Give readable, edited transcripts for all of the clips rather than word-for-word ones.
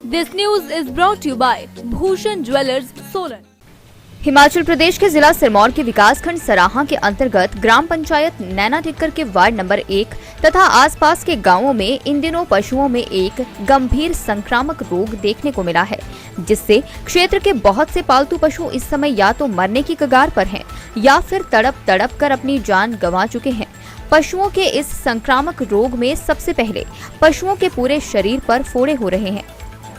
This news is brought to you by Bhushan Jewelers, Solan. Himachal Pradesh के जिला सिरमौर के विकासखंड सराहा के अंतर्गत ग्राम पंचायत नैना टिक्कर के वार्ड नंबर 1 तथा आसपास के गांवों में इन दिनों पशुओं में एक गंभीर संक्रामक रोग देखने को मिला है, जिससे क्षेत्र के बहुत से पालतू पशु इस समय या तो मरने की कगार पर हैं या फिर तड़प तड़प कर अपनी जान गंवा चुके हैं। पशुओं के इस संक्रामक रोग में सबसे पहले पशुओं के पूरे शरीर पर फोड़े हो रहे हैं,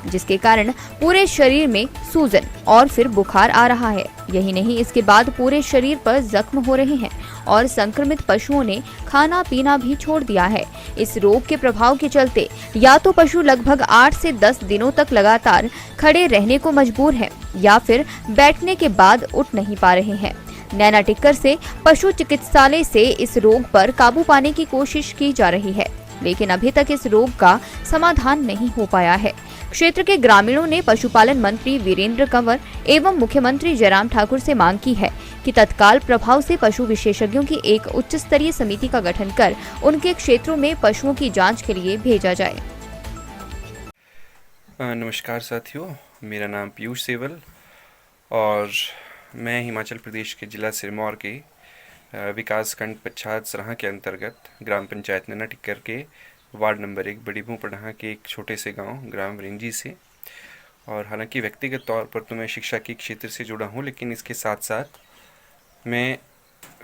जिसके कारण पूरे शरीर में सूजन और फिर बुखार आ रहा है। यही नहीं, इसके बाद पूरे शरीर पर जख्म हो रहे हैं और संक्रमित पशुओं ने खाना पीना भी छोड़ दिया है। इस रोग के प्रभाव के चलते या तो पशु लगभग 8 से 10 दिनों तक लगातार खड़े रहने को मजबूर है या फिर बैठने के बाद उठ नहीं पा रहे हैं। नैना टिक्कर से पशु चिकित्सालय से इस रोग पर काबू पाने की कोशिश की जा रही है, लेकिन अभी तक इस रोग का समाधान नहीं हो पाया है। क्षेत्र के ग्रामीणों ने पशुपालन मंत्री वीरेंद्र कंवर एवं मुख्यमंत्री जयराम ठाकुर से मांग की है कि तत्काल प्रभाव से पशु विशेषज्ञों की एक उच्च स्तरीय समिति का गठन कर उनके क्षेत्रों में पशुओं की जांच के लिए भेजा जाए। नमस्कार साथियों, मेरा नाम पीयूष सेवल और मैं हिमाचल प्रदेश के जिला सिरमौर के विकासखंड पच्छाद सराहा के अंतर्गत ग्राम पंचायत नैना टिक्कर के वार्ड नंबर 1 बड़ी पढ़ा के एक छोटे से गांव ग्राम वरेंजी से। और हालांकि व्यक्तिगत तौर पर तो मैं शिक्षा के क्षेत्र से जुड़ा हूं, लेकिन इसके साथ साथ मैं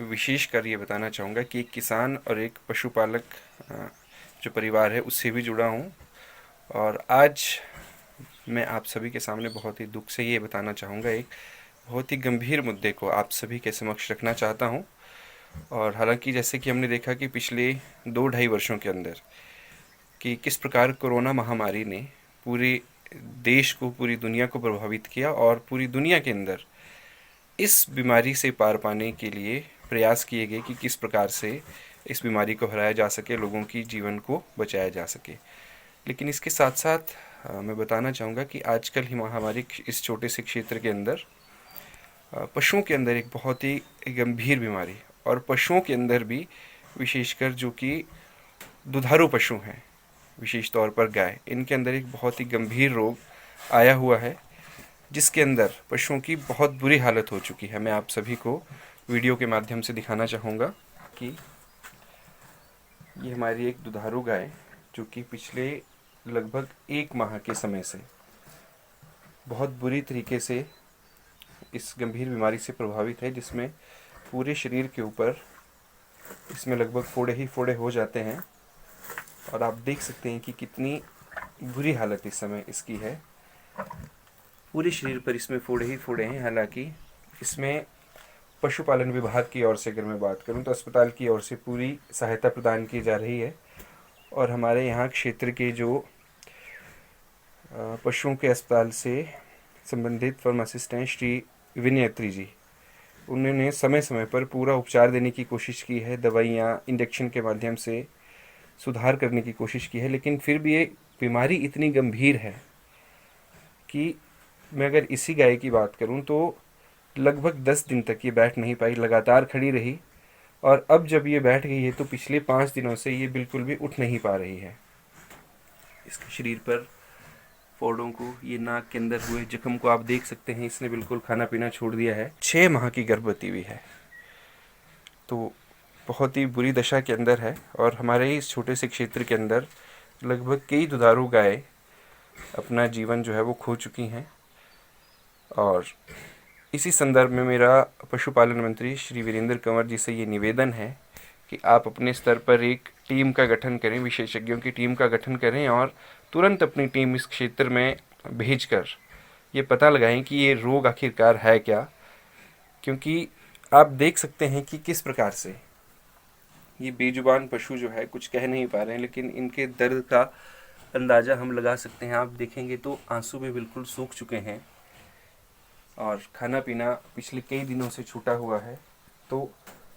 विशेष कर ये बताना चाहूँगा कि एक किसान और एक पशुपालक जो परिवार है उससे भी जुड़ा हूँ। और आज मैं आप सभी के सामने बहुत ही दुख से ये बताना चाहूँगा, एक बहुत ही गंभीर मुद्दे को आप सभी के समक्ष रखना चाहता हूँ। और हालांकि जैसे कि हमने देखा कि पिछले 2-2.5 वर्षों के अंदर कि किस प्रकार कोरोना महामारी ने पूरे देश को, पूरी दुनिया को प्रभावित किया और पूरी दुनिया के अंदर इस बीमारी से पार पाने के लिए प्रयास किए गए कि किस प्रकार से इस बीमारी को हराया जा सके, लोगों की जीवन को बचाया जा सके। लेकिन इसके साथ साथ मैं बताना चाहूँगा कि आजकल ही हमारे इस छोटे से क्षेत्र के अंदर पशुओं के अंदर एक बहुत ही गंभीर बीमारी, और पशुओं के अंदर भी विशेषकर जो कि दुधारू पशु हैं, विशेष तौर पर गाय, इनके अंदर एक बहुत ही गंभीर रोग आया हुआ है, जिसके अंदर पशुओं की बहुत बुरी हालत हो चुकी है। मैं आप सभी को वीडियो के माध्यम से दिखाना चाहूँगा कि ये हमारी एक दुधारू गाय जो कि पिछले लगभग 1 माह के समय से बहुत बुरी तरीके से इस गंभीर बीमारी से प्रभावित है, जिसमें पूरे शरीर के ऊपर इसमें लगभग फोड़े ही फोड़े हो जाते हैं। और आप देख सकते हैं कि कितनी बुरी हालत इस समय इसकी है। पूरे शरीर पर इसमें फोड़े ही फोड़े हैं। हालांकि इसमें पशुपालन विभाग की ओर से अगर मैं बात करूं तो अस्पताल की ओर से पूरी सहायता प्रदान की जा रही है। और हमारे यहाँ क्षेत्र के जो पशुओं के अस्पताल से संबंधित फार्मासिस्ट हैं श्री विनय अत्री जी, उन्होंने समय समय पर पूरा उपचार देने की कोशिश की है, दवाइयाँ इंजेक्शन के माध्यम से सुधार करने की कोशिश की है। लेकिन फिर भी ये बीमारी इतनी गंभीर है कि मैं अगर इसी गाय की बात करूं तो लगभग 10 दिन तक ये बैठ नहीं पाई, लगातार खड़ी रही। और अब जब ये बैठ गई है तो पिछले 5 दिनों से ये बिल्कुल भी उठ नहीं पा रही है। इसके शरीर पर फोड़ों को, ये नाक के अंदर हुए जख्म को आप देख सकते हैं। इसने बिल्कुल खाना पीना छोड़ दिया है। 6 माह की गर्भवती भी है, तो बहुत ही बुरी दशा के अंदर है। और हमारे इस छोटे से क्षेत्र के अंदर लगभग कई दुधारू गाय अपना जीवन जो है वो खो चुकी हैं। और इसी संदर्भ में मेरा पशुपालन मंत्री श्री वीरेंद्र कंवर जी से ये निवेदन है कि आप अपने स्तर पर एक टीम का गठन करें, विशेषज्ञों की टीम का गठन करें और तुरंत अपनी टीम इस क्षेत्र में भेजकर ये पता लगाएं कि ये रोग आखिरकार है क्या। क्योंकि आप देख सकते हैं कि किस प्रकार से ये बेजुबान पशु जो है कुछ कह नहीं पा रहे हैं, लेकिन इनके दर्द का अंदाज़ा हम लगा सकते हैं। आप देखेंगे तो आंसू भी बिल्कुल सूख चुके हैं और खाना पीना पिछले कई दिनों से छूटा हुआ है। तो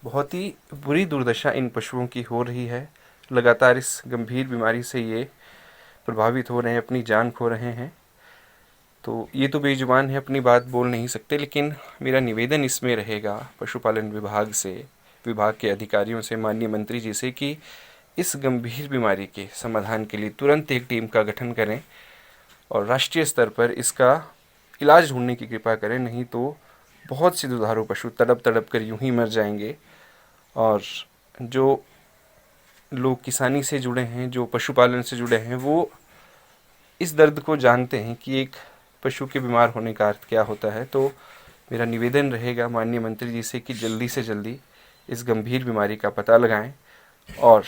बहुत ही बुरी दुर्दशा इन पशुओं की हो रही है। लगातार इस गंभीर बीमारी से ये प्रभावित हो रहे हैं, अपनी जान खो रहे हैं। तो ये तो बेजुबान है, अपनी बात बोल नहीं सकते, लेकिन मेरा निवेदन इसमें रहेगा पशुपालन विभाग के अधिकारियों से, माननीय मंत्री जी से, कि इस गंभीर बीमारी के समाधान के लिए तुरंत एक टीम का गठन करें और राष्ट्रीय स्तर पर इसका इलाज ढूंढने की कृपा करें, नहीं तो बहुत से दुधारू पशु तड़प तड़प कर यूं ही मर जाएंगे। और जो लोग किसानी से जुड़े हैं, जो पशुपालन से जुड़े हैं, वो इस दर्द को जानते हैं कि एक पशु के बीमार होने का अर्थ क्या होता है। तो मेरा निवेदन रहेगा माननीय मंत्री जी से कि जल्दी से जल्दी इस गंभीर बीमारी का पता लगाएं और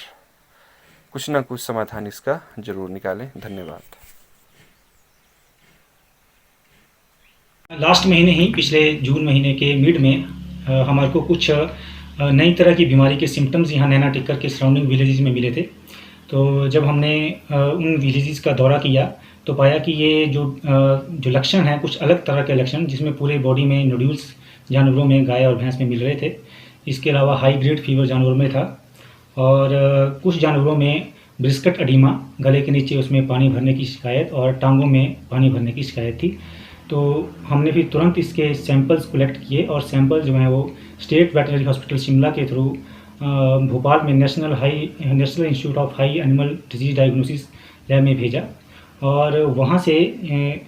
कुछ ना कुछ समाधान इसका जरूर निकालें। धन्यवाद। लास्ट महीने ही, पिछले जून महीने के मिड में हमारे को कुछ नई तरह की बीमारी के सिम्टम्स यहाँ नैना टिक्कर के सराउंडिंग विलेजेस में मिले थे। तो जब हमने उन विलेजेस का दौरा किया तो पाया कि ये जो लक्षण हैं कुछ अलग तरह के लक्षण, जिसमें पूरे बॉडी में नोड्यूल्स जानवरों में, गाय और भैंस में मिल रहे थे। इसके अलावा हाई ग्रेड फीवर जानवरों में था और कुछ जानवरों में ब्रिस्कट अडीमा, गले के नीचे उसमें पानी भरने की शिकायत और टांगों में पानी भरने की शिकायत थी। तो हमने फिर तुरंत इसके सैंपल्स कलेक्ट किए और सैंपल जो हैं वो स्टेट वेटरनरी हॉस्पिटल शिमला के थ्रू भोपाल में national institute of high animal disease diagnosis lab में भेजा और वहाँ से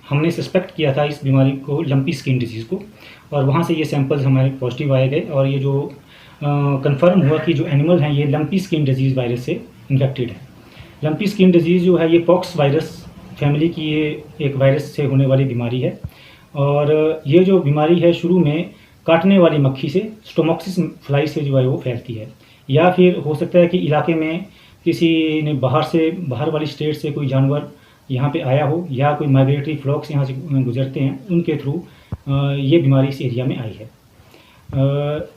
हमने सस्पेक्ट किया था इस बीमारी को, लंपी स्किन डिजीज़ को, और वहाँ से ये सैंपल्स हमारे पॉजिटिव आए गए और ये जो कंफर्म हुआ कि जो एनिमल हैं ये लंपी स्किन डिजीज़ वायरस से इन्फेक्टेड है। लंपी स्किन डिजीज़ जो है ये पॉक्स वायरस फैमिली की ये एक वायरस से होने वाली बीमारी है और ये जो बीमारी है शुरू में काटने वाली मक्खी से, स्टोमोक्सिस फ्लाई से जो है वो फैलती है, या फिर हो सकता है कि इलाके में किसी ने बाहर वाली स्टेट से कोई जानवर यहाँ पे आया हो या कोई माइग्रेटरी फ्लॉक्स यहाँ से गुजरते हैं, उनके थ्रू ये बीमारी इस एरिया में आई है।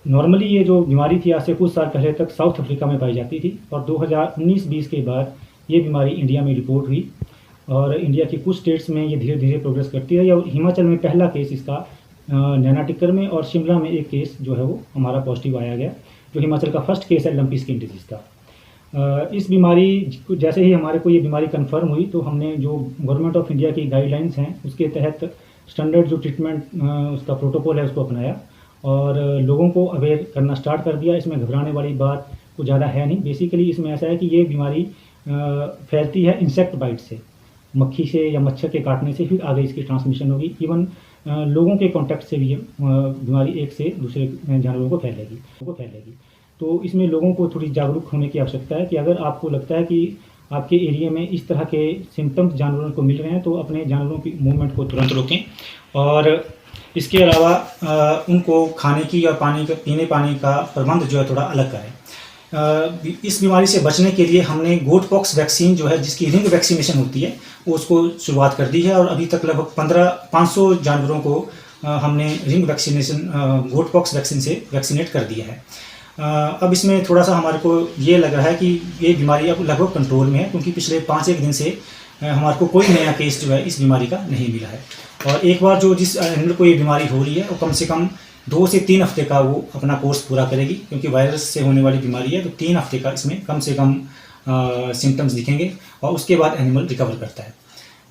नॉर्मली ये जो बीमारी थी आज से कुछ साल पहले तक साउथ अफ्रीका में पाई जाती थी और 2019-20 के बाद ये बीमारी इंडिया में रिपोर्ट हुई और इंडिया के कुछ स्टेट्स में ये धीरे धीरे प्रोग्रेस करती है। और हिमाचल में पहला केस इसका नैना टिक्कर में और शिमला में एक केस जो है वो हमारा पॉजिटिव आया गया, जो हिमाचल का फर्स्ट केस है लंपी स्किन डिजीज़ का। इस बीमारी जैसे ही हमारे को ये बीमारी कंफर्म हुई तो हमने जो गवर्नमेंट ऑफ इंडिया की गाइडलाइंस हैं उसके तहत स्टैंडर्ड जो ट्रीटमेंट उसका प्रोटोकॉल है उसको अपनाया और लोगों को अवेयर करना स्टार्ट कर दिया। इसमें घबराने वाली बात कुछ ज़्यादा है नहीं। बेसिकली इसमें ऐसा है कि ये बीमारी फैलती है इंसेक्ट बाइट से, मक्खी से या मच्छर के काटने से, फिर आगे इसकी ट्रांसमिशन होगी। इवन लोगों के कांटेक्ट से भी ये बीमारी एक से दूसरे जानवरों को फैलेगी। तो इसमें लोगों को थोड़ी जागरूक होने की आवश्यकता है कि अगर आपको लगता है कि आपके एरिया में इस तरह के सिम्टम्स जानवरों को मिल रहे हैं तो अपने जानवरों की मूवमेंट को तुरंत रोकें और इसके अलावा उनको खाने की और पीने पानी का प्रबंध जो है थोड़ा अलग करें। इस बीमारी से बचने के लिए हमने गोट पॉक्स वैक्सीन जो है, जिसकी रिंग वैक्सीनेशन होती है, वो उसको शुरुआत कर दी है और अभी तक लगभग 500 जानवरों को हमने ring vaccination goat pox vaccine से वैक्सीनेट कर दिया है। अब इसमें थोड़ा सा हमारे को ये लग रहा है कि ये बीमारी अब लगभग कंट्रोल में है, क्योंकि पिछले 5-1 दिन से हमारे को कोई नया केस जो है इस बीमारी का नहीं मिला है। और एक बार जो जिस एनिमल को ये बीमारी हो रही है वो कम से कम 2 से 3 हफ्ते का वो अपना कोर्स पूरा करेगी, क्योंकि वायरस से होने वाली बीमारी है। तो 3 हफ्ते का इसमें कम से कम सिम्टम्स दिखेंगे और उसके बाद एनिमल रिकवर करता है।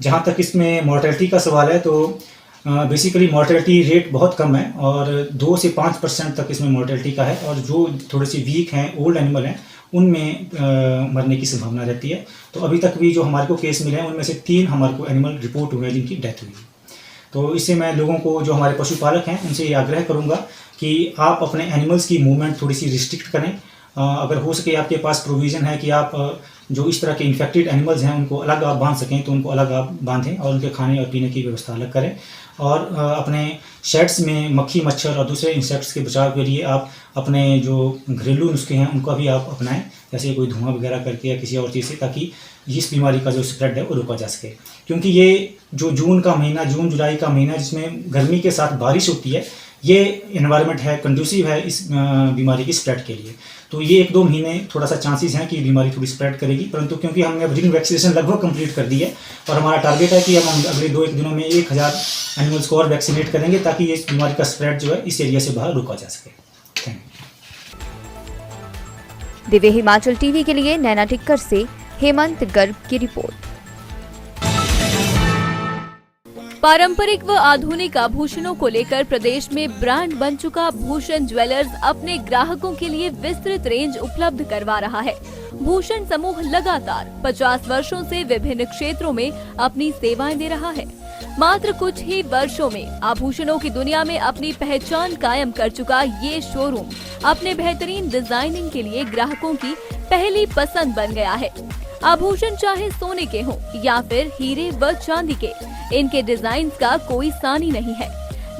जहाँ तक इसमें मॉर्टेलिटी का सवाल है तो बेसिकली मॉर्टेलिटी रेट बहुत कम है और 2 से 5% तक इसमें मॉर्टेलिटी का है और जो थोड़े से वीक हैं, ओल्ड एनिमल हैं, उनमें मरने की संभावना रहती है। तो अभी तक भी जो हमारे को केस मिले हैं उनमें से 3 हमारे को एनिमल रिपोर्ट हुए हैं जिनकी डेथ हुई। तो इससे मैं लोगों को, जो हमारे पशुपालक हैं, उनसे ये आग्रह करूँगा कि आप अपने एनिमल्स की मूवमेंट थोड़ी सी रिस्ट्रिक्ट करें। अगर हो सके आपके पास प्रोविज़न है कि आप जो इस तरह के इन्फेक्टेड एनिमल्स हैं उनको अलग आप बांध सकें तो उनको अलग आप बांधें और उनके खाने और पीने की व्यवस्था अलग करें। और अपने शेड्स में मक्खी, मच्छर और दूसरे इंसेक्ट्स के बचाव के लिए आप अपने जो घरेलू नुस्खे हैं उनको भी आप अपनाएं, जैसे कोई धुआं वगैरह करके या किसी और चीज़ से, ताकि इस बीमारी का जो स्प्रेड है वो रोका जा सके। क्योंकि ये जो जून जुलाई का महीना जिसमें गर्मी के साथ बारिश होती है, ये एनवायरनमेंट है, कंडूसिव है इस बीमारी की स्प्रेड के लिए। तो ये 1-2 महीने थोड़ा सा चांसेस हैं कि बीमारी थोड़ी स्प्रेड करेगी, परंतु क्योंकि हमने रिंग वैक्सीनेशन लगभग कंप्लीट कर दी है और हमारा टारगेट है कि अब हम अगले 2-1 दिनों में 1000 एनिमल्स को और वैक्सीनेट करेंगे ताकि ये बीमारी का स्प्रेड जो है इस एरिया से बाहर रोका जा सके। Thank you. Divya Himachal TV के लिए नैना टिक्कर से हेमंत गर्ग की रिपोर्ट। पारंपरिक व आधुनिक आभूषणों को लेकर प्रदेश में ब्रांड बन चुका भूषण ज्वेलर्स अपने ग्राहकों के लिए विस्तृत रेंज उपलब्ध करवा रहा है। भूषण समूह लगातार 50 वर्षों से विभिन्न क्षेत्रों में अपनी सेवाएं दे रहा है। मात्र कुछ ही वर्षों में आभूषणों की दुनिया में अपनी पहचान कायम कर चुका ये शोरूम अपने बेहतरीन डिजाइनिंग के लिए ग्राहकों की पहली पसंद बन गया है। आभूषण चाहे सोने के हों या फिर हीरे व चांदी के, इनके डिजाइन का कोई सानी नहीं है।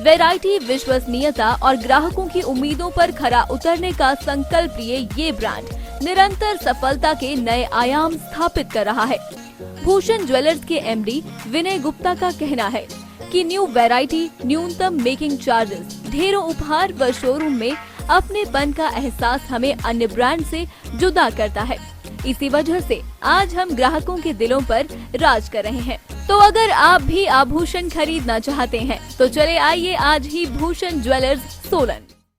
वैरायटी, विश्वसनीयता और ग्राहकों की उम्मीदों पर खरा उतरने का संकल्प लिए ये ब्रांड निरंतर सफलता के नए आयाम स्थापित कर रहा है। भूषण ज्वेलर्स के एमडी विनय गुप्ता का कहना है कि न्यू वैरायटी, न्यूनतम मेकिंग चार्जेस, ढेरों उपहार व शोरूम में अपनेपन का एहसास हमें अन्य ब्रांड से जुदा करता है। इसी वजह से आज हम ग्राहकों के दिलों पर राज कर रहे हैं। तो अगर आप भी आभूषण खरीदना चाहते हैं तो चले आइए आज ही भूषण ज्वेलर्स सोलन।